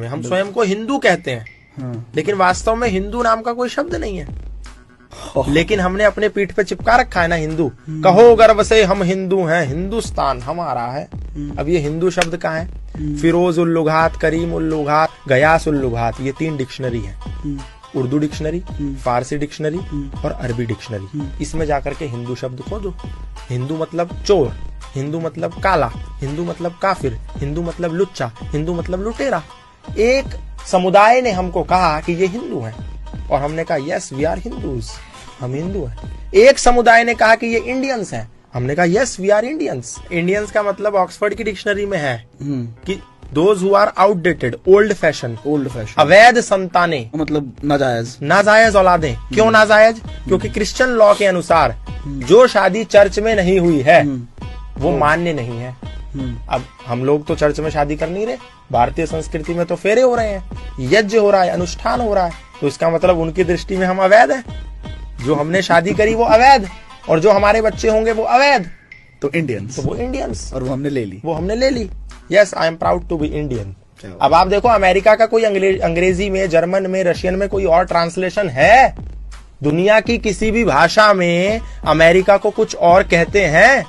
में। हम स्वयं को हिंदू कहते हैं, लेकिन वास्तव में हिंदू नाम का कोई शब्द नहीं है, लेकिन हमने अपने पीठ पे चिपका रखा है ना हिंदू। कहो गर्व से हम हिंदू हैं, हिंदुस्तान हमारा है। अब ये हिंदू शब्द कहाँ है? फिरोज उल लुगात, करीम उल लुगात, गयास उल लुगात, ये 3 डिक्शनरी है। उर्दू डिक्शनरी, फारसी डिक्शनरी और अरबी डिक्शनरी। इसमें जाकर के हिंदू शब्द खोजो। हिंदू मतलब चोर, हिंदू मतलब काला, हिंदू मतलब काफिर, हिंदू मतलब लुच्चा, हिंदू मतलब लुटेरा। एक समुदाय ने हमको कहा कि ये हिंदू हैं और हमने कहा यस वी आर हिंदूज, हम हिंदू हैं। एक समुदाय ने कहा कि ये इंडियंस हैं, हमने कहा yes we are Indians. Indians का मतलब ऑक्सफोर्ड की डिक्शनरी में है कि those who are outdated, old fashion, अवैध संतानें, मतलब नाजायज औलादें। क्यों नाजायज? क्योंकि क्रिश्चियन लॉ के अनुसार जो शादी चर्च में नहीं हुई है वो मान्य नहीं है। अब हम लोग तो चर्च में शादी कर नहीं रहे, भारतीय संस्कृति में तो फेरे हो रहे हैं, यज्ञ हो रहा है, अनुष्ठान हो रहा है, तो इसका मतलब उनकी दृष्टि में हम अवैध हैं। जो हमने शादी करी वो अवैध, और जो हमारे बच्चे होंगे वो अवैध, तो इंडियंस, तो वो इंडियंस। और वो हमने ले ली। Yes I am proud to be Indian. अब आप देखो अमेरिका का कोई अंग्रेजी में, जर्मन में, रशियन में कोई और ट्रांसलेशन है? दुनिया की किसी भी भाषा में अमेरिका को कुछ और कहते हैं,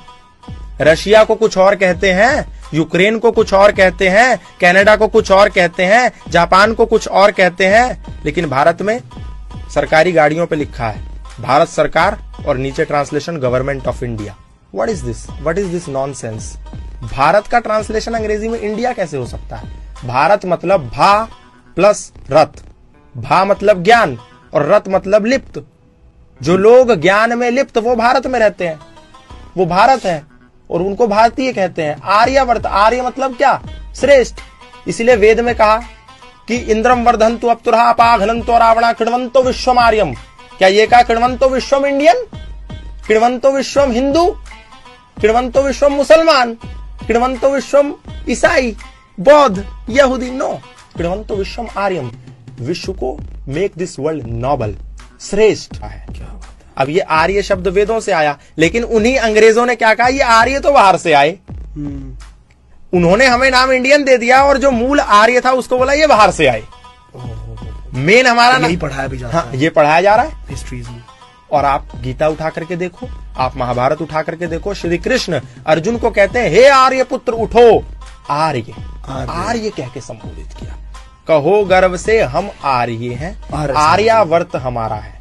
रशिया को कुछ और कहते हैं, यूक्रेन को कुछ और कहते हैं, कनाडा को कुछ और कहते हैं, जापान को कुछ और कहते हैं, लेकिन भारत में सरकारी गाड़ियों पे लिखा है भारत सरकार और नीचे translation government of India. What is this? What is this nonsense? Bharat का ट्रांसलेशन अंग्रेजी में इंडिया कैसे हो सकता है? भारत मतलब भा प्लस रथ, भा मतलब ज्ञान और रथ मतलब लिप्त। जो लोग ज्ञान में लिप्त वो भारत में रहते हैं, वो भारत है और उनको भारतीय कहते हैं। आर्यवर्त, आर्य मतलब क्या? श्रेष्ठ। इसलिए वेद में कहा कि इंद्रम वर्धंतु अप्तुरहा अपाघनंतो रावणा कृण्वन्तो विश्वम आर्यम। क्या ये कहा कृण्वन्तो विश्वम इंडियन, कृण्वन्तो विश्वम हिंदू, कृण्वन्तो विश्वम मुसलमान, कृण्वन्तो विश्वम ईसाई, बौद्ध, यहूदी? नो, कृण्वन्तो विश्वम आर्यम। विश्व को मेक दिस वर्ल्ड नोबल, श्रेष्ठ है। अब ये आर्य शब्द वेदों से आया, लेकिन उन्हीं अंग्रेजों ने क्या कहा? ये आर्य तो बाहर से आए। उन्होंने हमें नाम इंडियन दे दिया और जो मूल आर्य था उसको बोला ये बाहर से आए। मेन हमारा यही पढ़ाया भी जाता है। ये पढ़ाया जा रहा है हिस्ट्रीज में। और आप गीता उठा करके देखो, आप महाभारत उठा करके देखो, श्री कृष्ण अर्जुन को कहते हैं हे आर्य पुत्र उठो। आर्य, आर्य कह के संबोधित किया। कहो गर्व से हम आर्य हैं, आर्यावर्त हमारा है।